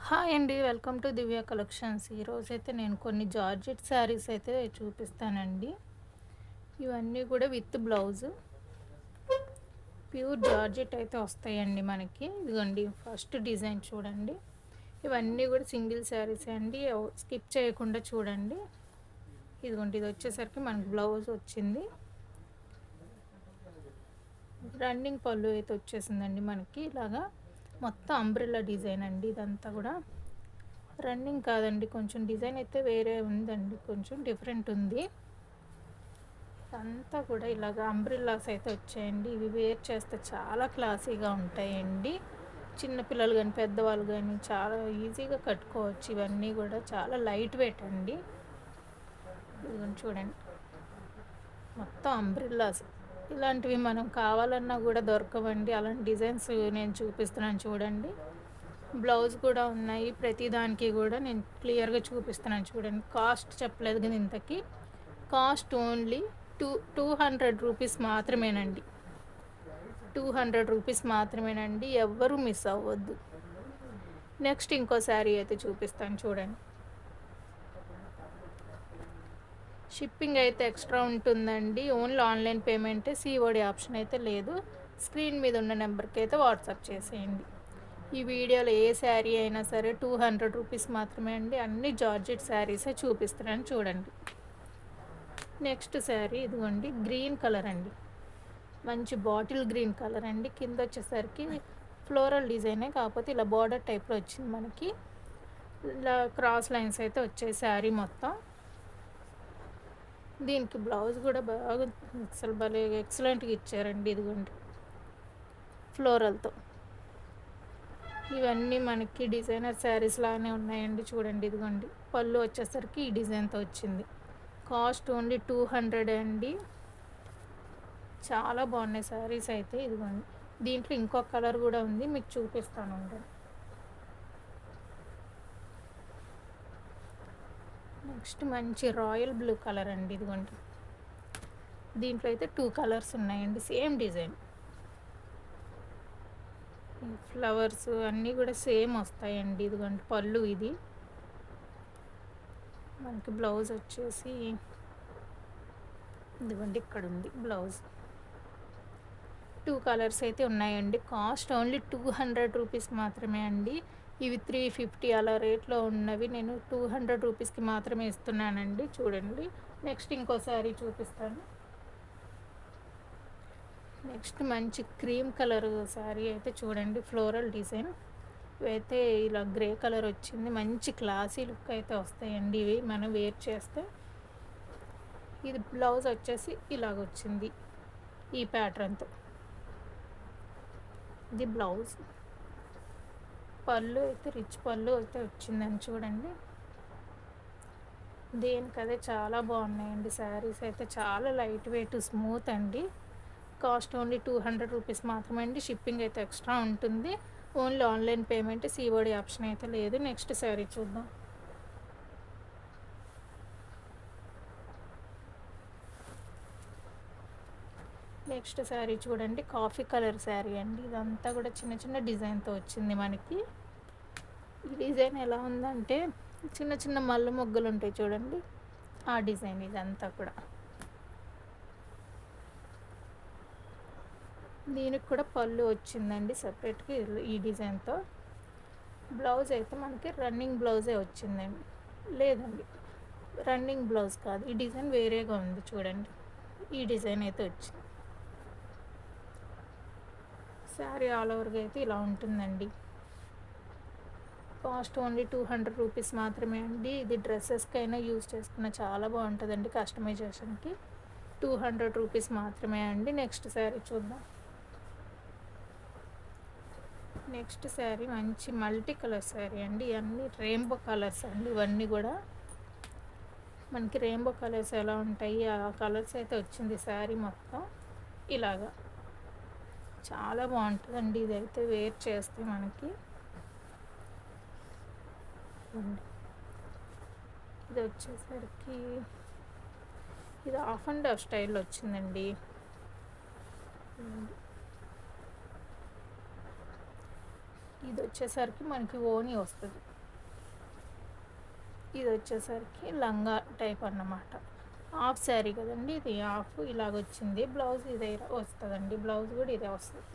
Hi అండి. Welcome to Divya collections. ఈరోజైతే నేను కొన్ని జార్జెట్ శారీస్ అయితే చూపిస్తానండి. ఇవన్నీ కూడా విత్ బ్లౌజు. ప్యూర్ జార్జెట్ అయితే వస్తాయండి మనకి. ఇదిగోండి ఫస్ట్ డిజైన్ చూడండి. ఇవన్నీ కూడా సింగిల్ శారీస్ అండి. స్కిప్ చేయకుండా చూడండి. ఇదిగోండి ఇది వచ్చేసరికి మనకి బ్లౌజ్ వచ్చింది. రన్నింగ్ పళ్ళు అయితే వచ్చేసిందండి మనకి. ఇలాగా మొత్తం అంబ్రెల్లా డిజైన్ అండి. ఇదంతా కూడా రన్నింగ్ కాదండి, కొంచెం డిజైన్ అయితే వేరే ఉందండి, కొంచెం డిఫరెంట్ ఉంది. అంతా కూడా ఇలాగ అంబ్రిల్లాస్ అయితే వచ్చాయండి. ఇవి వేర్ చేస్తే చాలా క్లాసీగా ఉంటాయండి. చిన్నపిల్లలు కానీ పెద్దవాళ్ళు కానీ చాలా ఈజీగా కట్టుకోవచ్చు. ఇవన్నీ కూడా చాలా లైట్ వెయిట్ అండి. ఇదిగోండి చూడండి, మొత్తం అంబ్రిల్లాస్. ఇలాంటివి మనం కావాలన్నా కూడా దొరకవండి. అలాంటి డిజైన్స్ నేను చూపిస్తున్నాను చూడండి. బ్లౌజ్ కూడా ఉన్నాయి. ప్రతిదానికి కూడా నేను క్లియర్గా చూపిస్తున్నాను చూడండి. కాస్ట్ చెప్పలేదు కదా ఇంతకీ. కాస్ట్ ఓన్లీ 200 రూపీస్ మాత్రమేనండి. 200 రూపీస్ మాత్రమేనండి. ఎవ్వరూ మిస్ అవ్వద్దు. నెక్స్ట్ ఇంకో శారీ అయితే చూపిస్తాను చూడండి. షిప్పింగ్ అయితే ఎక్స్ట్రా ఉంటుందండి. ఓన్లీ ఆన్లైన్ పేమెంటే, సిఓడి ఆప్షన్ అయితే లేదు. స్క్రీన్ మీద ఉన్న నెంబర్కి అయితే వాట్సాప్ చేసేయండి. ఈ వీడియోలో ఏ శారీ అయినా సరే 200 రూపీస్ మాత్రమే అండి. అన్ని జార్జెట్ శారీసే చూపిస్తున్నాను చూడండి. నెక్స్ట్ శారీ ఇదిగోండి, గ్రీన్ కలర్ అండి. మంచి బాటిల్ గ్రీన్ కలర్ అండి. కింద వచ్చేసరికి ఫ్లోరల్ డిజైనే, కాకపోతే ఇలా బార్డర్ టైప్లో వచ్చింది మనకి. ఇలా క్రాస్ లైన్స్ అయితే వచ్చాయి శారీ మొత్తం. దీనికి బ్లౌజ్ కూడా బాగా అసలు భలే ఎక్సలెంట్గా ఇచ్చారండి. ఇదిగోండి ఫ్లోరల్తో. ఇవన్నీ మనకి డిజైనర్ శారీస్ లానే ఉన్నాయండి చూడండి. ఇదిగోండి పళ్ళు వచ్చేసరికి ఈ డిజైన్తో వచ్చింది. కాస్ట్ ఓన్లీ 200 అండి. చాలా బాగున్నాయి శారీస్ అయితే. ఇదిగోండి దీంట్లో ఇంకో కలర్ కూడా ఉంది, మీకు చూపిస్తాను ఉండండి. నెక్స్ట్ మంచి రాయల్ బ్లూ కలర్ అండి. ఇదిగోండి దీంట్లో అయితే 2 కలర్స్ ఉన్నాయండి, సేమ్ డిజైన్. ఫ్లవర్స్ అన్నీ కూడా సేమ్ వస్తాయండి. ఇదిగోండి పళ్ళు ఇది. మనకి బ్లౌజ్ వచ్చేసి ఇదిగోండి ఇక్కడ ఉంది బ్లౌజ్. 2 కలర్స్ అయితే ఉన్నాయండి. కాస్ట్ ఓన్లీ 200 రూపీస్ మాత్రమే అండి. ఇవి 350 అలా రేట్లో ఉన్నవి నేను 200 రూపీస్కి మాత్రమే ఇస్తున్నానండి. చూడండి నెక్స్ట్ ఇంకో శారీ చూపిస్తాను. నెక్స్ట్ మంచి క్రీమ్ కలర్ శారీ అయితే చూడండి, ఫ్లోరల్ డిజైన్. ఇవైతే ఇలా గ్రే కలర్ వచ్చింది. మంచి క్లాసీ లుక్ అయితే వస్తాయండి ఇవి మనం వేర్ చేస్తే. ఇది బ్లౌజ్ వచ్చేసి ఇలాగ వచ్చింది ఈ ప్యాటర్న్తో. ఇది బ్లౌజ్. పళ్ళు అయితే రిచ్ పళ్ళు అయితే వచ్చిందని చూడండి. దేనికదే చాలా బాగున్నాయండి శారీస్ అయితే. చాలా లైట్ వెయిట్ స్మూత్ అండి. కాస్ట్ ఓన్లీ 200 రూపీస్ మాత్రమే అండి. షిప్పింగ్ అయితే ఎక్స్ట్రా ఉంటుంది. Only online payment, COD option అయితే లేదు. నెక్స్ట్ శారీ చూద్దాం. నెక్స్ట్ శారీ చూడండి, కాఫీ కలర్ శారీ అండి. ఇదంతా కూడా చిన్న చిన్న డిజైన్తో వచ్చింది మనకి. ఈ డిజైన్ ఎలా ఉందంటే చిన్న చిన్న మల్లె మొగ్గలు ఉంటాయి చూడండి, ఆ డిజైన్ ఇదంతా కూడా. దీనికి కూడా పళ్ళు వచ్చిందండి సపరేట్గా ఈ డిజైన్తో. బ్లౌజ్ అయితే మనకి రన్నింగ్ బ్లౌజే వచ్చిందండి. లేదండి, రన్నింగ్ బ్లౌజ్ కాదు, ఈ డిజైన్ వేరేగా ఉంది చూడండి. ఈ డిజైన్ అయితే వచ్చింది. శారీ ఆల్ ఓవర్గా అయితే ఇలా ఉంటుందండి. కాస్ట్ ఓన్లీ 200 రూపీస్ మాత్రమే అండి. ఇది డ్రెస్సెస్కి అయినా యూజ్ చేసుకున్న చాలా బాగుంటుందండి కస్టమైజేషన్కి. 200 రూపీస్ మాత్రమే అండి. నెక్స్ట్ శారీ చూద్దాం. నెక్స్ట్ శారీ మంచి మల్టీ కలర్ శారీ అండి. ఇవన్నీ రెయిన్బో కలర్స్ అండి. ఇవన్నీ కూడా మనకి రెయిన్బో కలర్స్ ఎలా ఉంటాయి ఆ కలర్స్ అయితే వచ్చింది శారీ మొత్తం. ఇలాగా చాలా బాగుంటుందండి ఇదైతే వేర్ చేస్తే మనకి. ఇది వచ్చేసరికి ఇది హాఫ్ అండ్ హాఫ్ స్టైల్లో వచ్చిందండి. ఇది వచ్చేసరికి మనకి ఓనీ వస్తుంది. ఇది వచ్చేసరికి లంగా టైప్ అన్నమాట. హాఫ్ శారీ కదండి, ఇది హాఫ్ ఇలాగ వచ్చింది. బ్లౌజ్ ఇదే వస్తుందండి, బ్లౌజ్ కూడా ఇదే వస్తుంది.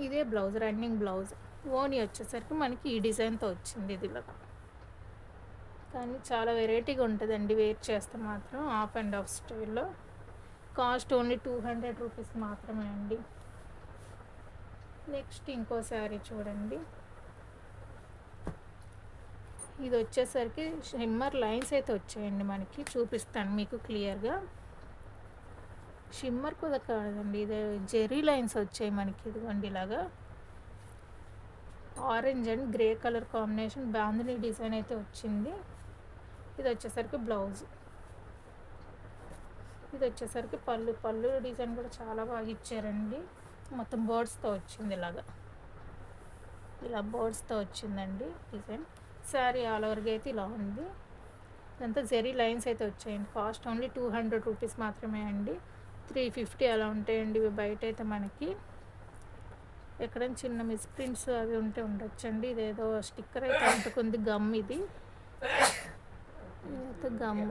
ఇదే బ్లౌజ్, రన్నింగ్ బ్లౌజ్. ఓనీ వచ్చేసరికి మనకి ఈ డిజైన్తో వచ్చింది ఇది ఇలా. కానీ చాలా వెరైటీగా ఉంటుందండి, వేర్ చేస్తే మాత్రం హాఫ్ అండ్ హాఫ్ స్టైల్లో. కాస్ట్ ఓన్లీ 200 రూపీస్ మాత్రమే అండి. నెక్స్ట్ ఇంకో శారీ చూడండి. ఇది వచ్చేసరికి షిమ్మర్ లైన్స్ అయితే వచ్చాయండి మనకి, చూపిస్తాను మీకు క్లియర్గా. షిమ్మర్ కూడా కాదండి, ఇది జెరీ లైన్స్ వచ్చాయి మనకి. ఇదిగోండి ఇలాగా orange and grey colour combination bandhani design అయితే వచ్చింది. ఇది వచ్చేసరికి బ్లౌజ్. ఇది వచ్చేసరికి పళ్ళు డిజైన్ కూడా చాలా బాగా ఇచ్చారండి. మొత్తం బర్డ్స్తో వచ్చింది ఇలాగా, ఇలా బర్డ్స్తో వచ్చిందండి డిజైన్. శారీ ఆల్ ఓవర్గా అయితే ఇలా ఉంది. ఇదంతా జెరీ లైన్స్ అయితే వచ్చాయండి. కాస్ట్ ఓన్లీ 200 రూపీస్ మాత్రమే అండి. 350 అలా ఉంటాయండి ఇవి బయట అయితే మనకి. ఎక్కడైనా చిన్న మిస్ప్రింట్స్ అవి ఉంటే ఉండొచ్చండి. ఇదేదో స్టిక్కర్ అయితే అంటుకుంది, గమ్. ఇదైతే గమ్.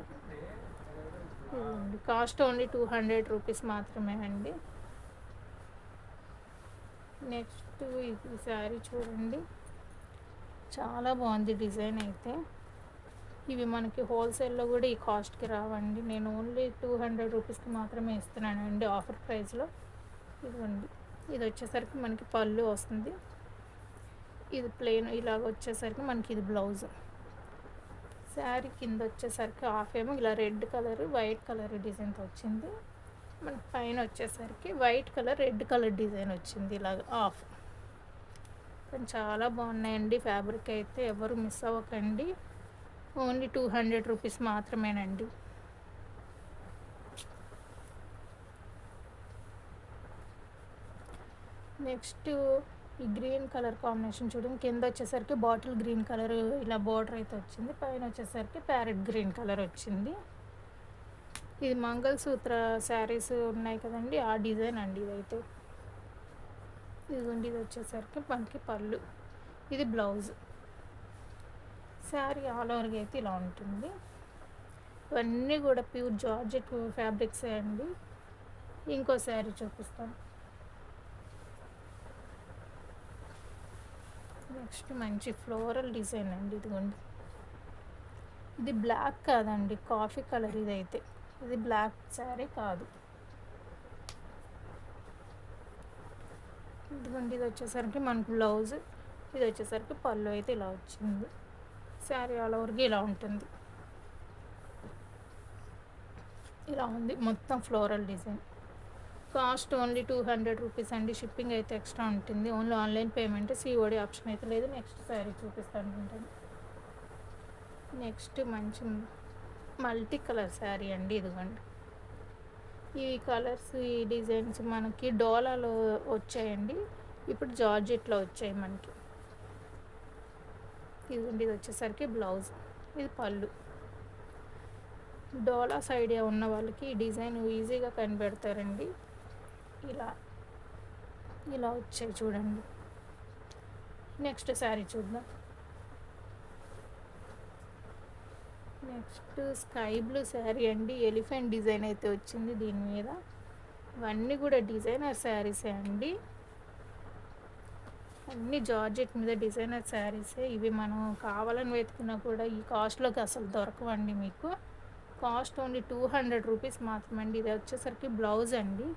కాస్ట్ ఓన్లీ 200 రూపీస్ మాత్రమే అండి. నెక్స్ట్ ఈ శారీ చూడండి, చాలా బాగుంది డిజైన్ అయితే. ఇవి మనకి హోల్సేల్లో కూడా ఈ కాస్ట్కి రావండి. నేను ఓన్లీ 200 రూపీస్కి మాత్రమే ఇస్తున్నానండి ఆఫర్ ప్రైస్లో. ఇదిగోండి, ఇది వచ్చేసరికి మనకి పళ్ళు వస్తుంది. ఇది ప్లెయిన్ ఇలాగ వచ్చేసరికి మనకి ఇది బ్లౌజ్. శారీ కింద వచ్చేసరికి హాఫ్ ఏమో ఇలా రెడ్ కలర్ వైట్ కలర్ డిజైన్తో వచ్చింది. మనకి పైన వచ్చేసరికి white colour red colour design వచ్చింది ఇలాగ హాఫ్. కానీ చాలా బాగున్నాయండి. ఫ్యాబ్రిక్ అయితే ఎవరు మిస్ అవ్వకండి. ఓన్లీ 200 రూపీస్ మాత్రమేనండి. నెక్స్ట్ ఈ గ్రీన్ కలర్ కాంబినేషన్ చూడండి. కింద వచ్చేసరికి బాటిల్ గ్రీన్ కలర్ ఇలా బార్డర్ అయితే వచ్చింది. పైన వచ్చేసరికి ప్యారెట్ గ్రీన్ కలర్ వచ్చింది. ఇది మంగళసూత్ర శారీస్ ఉన్నాయి కదండి, ఆ డిజైన్ అండి ఇదైతే. ఇదిగోండి, ఇది వచ్చేసరికి మనకి పళ్ళు, ఇది బ్లౌజ్. శారీ ఆల్ ఓవర్గా అయితే ఇలా ఉంటుంది. ఇవన్నీ కూడా ప్యూర్ జార్జెట్ ఫ్యాబ్రిక్సే అండి. ఇంకో శారీ చూపిస్తాను. నెక్స్ట్ మంచి ఫ్లోరల్ డిజైన్ అండి. ఇదిగోండి, ఇది బ్లాక్ కాదండి, కాఫీ కలర్. ఇదైతే ఇది బ్లాక్ శారీ కాదు. ఇదిగోండి, ఇది వచ్చేసరికి మనకు బ్లౌజ్, ఇది వచ్చేసరికి పళ్ళు అయితే ఇలా వచ్చింది. శారీ ఆల్ ఓవర్గా ఇలా ఉంటుంది. ఇలా ఉంది మొత్తం floral design. Cost only 200 rupees అండి. షిప్పింగ్ అయితే ఎక్స్ట్రా ఉంటుంది. Only online payment, COD option అయితే లేదు. నెక్స్ట్ శారీ చూపిస్తాను అనుకుంటాను. నెక్స్ట్ మంచి మల్టీ కలర్ శారీ అండి. ఇదిగోండి, ఈ కలర్స్ ఈ డిజైన్స్ మనకి డోలాలో వచ్చాయండి, ఇప్పుడు జార్జెట్లో వచ్చాయి మనకి. ఇదిగోండి, ఇది వచ్చేసరికి బ్లౌజ్, ఇది పళ్ళు. డోలాస్ ఐడియా ఉన్న వాళ్ళకి ఈ డిజైన్ ఈజీగా కనిపెడతారండి. ఇలా ఇలా వచ్చాయి చూడండి. నెక్స్ట్ శారీ చూద్దాం. నెక్స్ట్ స్కై బ్లూ శారీ అండి. ఎలిఫెంట్ డిజైన్ అయితే వచ్చింది దీని మీద. ఇవన్నీ కూడా డిజైనర్ శారీసే అండి, అన్ని జార్జెట్ మీద డిజైనర్ శారీసే. ఇవి మనం కావాలని వెతుకున్నా కూడా ఈ కాస్ట్లోకి అసలు దొరకవండి మీకు. కాస్ట్ ఓన్లీ 200 రూపీస్ మాత్రమండి. ఇది వచ్చేసరికి బ్లౌజ్ అండి.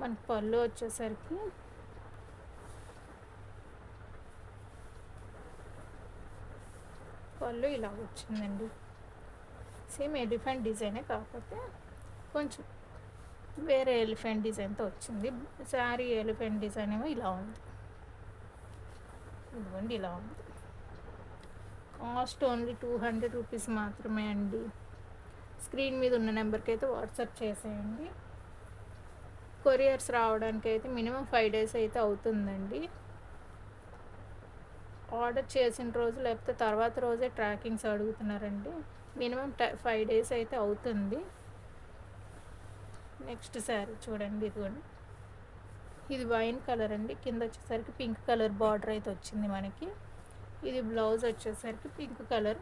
మనకి పళ్ళు వచ్చేసరికి పళ్ళు ఇలా వచ్చిందండి. సేమ్ ఎలిఫెంట్ డిజైనే, కాకపోతే కొంచెం వేరే ఎలిఫెంట్ డిజైన్తో వచ్చింది. శారీ ఎలిఫెంట్ డిజైన్ ఏమో ఇలా ఉంది. ఇదిగోండి, ఇలా ఉంది. కాస్ట్ ఓన్లీ 200 రూపీస్ మాత్రమే అండి. స్క్రీన్ మీద ఉన్న నెంబర్కి అయితే వాట్సాప్ చేసేయండి. కొరియర్స్ రావడానికి అయితే మినిమం 5 days అయితే అవుతుందండి. ఆర్డర్ చేసిన రోజు లేకపోతే తర్వాత రోజే ట్రాకింగ్స్ అడుగుతున్నారండి. మినిమం 5 days అయితే అవుతుంది. నెక్స్ట్ శారీ చూడండి. ఇదిగోండి, ఇది వైన్ కలర్ అండి. కింద వచ్చేసరికి పింక్ కలర్ బార్డర్ అయితే వచ్చింది మనకి. ఇది బ్లౌజ్ వచ్చేసరికి పింక్ కలర్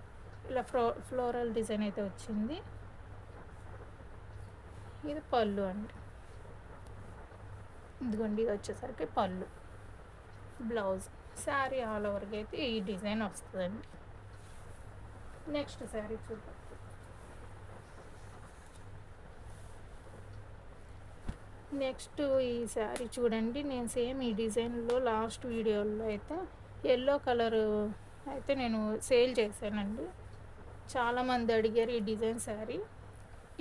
ఇలా ఫ్లోరల్ డిజైన్ అయితే వచ్చింది. ఇది పళ్ళు అండి. ఇదిగోండి, ఇది వచ్చేసరికి పళ్ళు, బ్లౌజ్. శారీ ఆల్ ఓవర్గా అయితే ఈ డిజైన్ వస్తుందండి. నెక్స్ట్ శారీ చూద్దాం. నెక్స్ట్ ఈ శారీ చూడండి. నేను సేమ్ ఈ డిజైన్లో లాస్ట్ వీడియోలో అయితే ఎల్లో కలర్ అయితే నేను సేల్ చేశానండి. చాలామంది అడిగారు ఈ డిజైన్ శారీ.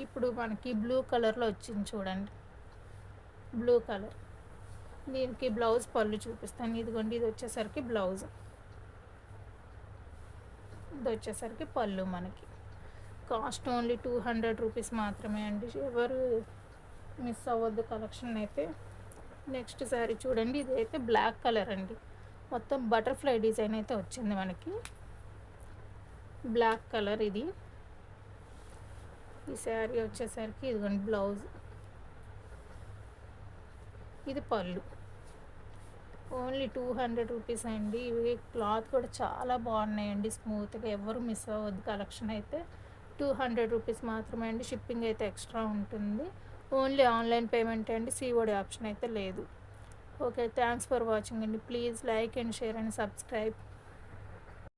ఇప్పుడు మనకి బ్లూ కలర్లో వచ్చింది చూడండి, బ్లూ కలర్. దీనికి బ్లౌజ్ పళ్ళు చూపిస్తాను. ఇదిగోండి, ఇది వచ్చేసరికి బ్లౌజ్, ఇది వచ్చేసరికి పళ్ళు. మనకి కాస్ట్ ఓన్లీ 200 రూపీస్ మాత్రమే అండి. ఎవరు మిస్ అవ్వద్దు కలెక్షన్ అయితే. నెక్స్ట్ శారీ చూడండి. ఇది అయితే బ్లాక్ కలర్ అండి. మొత్తం బటర్ఫ్లై డిజైన్ అయితే వచ్చింది మనకి, బ్లాక్ కలర్. ఇది ఈ శారీ వచ్చేసరికి ఇదిగోండి బ్లౌజ్, ఇది పళ్ళు. ఓన్లీ 200 రూపీస్ అండి. ఇవి క్లాత్ కూడా చాలా బాగున్నాయండి, స్మూత్గా. ఎవరు మిస్ అవ్వద్దు కలెక్షన్ అయితే. 200 రూపీస్ మాత్రమే అండి. షిప్పింగ్ అయితే ఎక్స్ట్రా ఉంటుంది. ఓన్లీ ఆన్లైన్ పేమెంట్ అండి, సిఓడి ఆప్షన్ అయితే లేదు. ఓకే, థ్యాంక్స్ ఫర్ వాచింగ్ అండి. Please like and share and subscribe.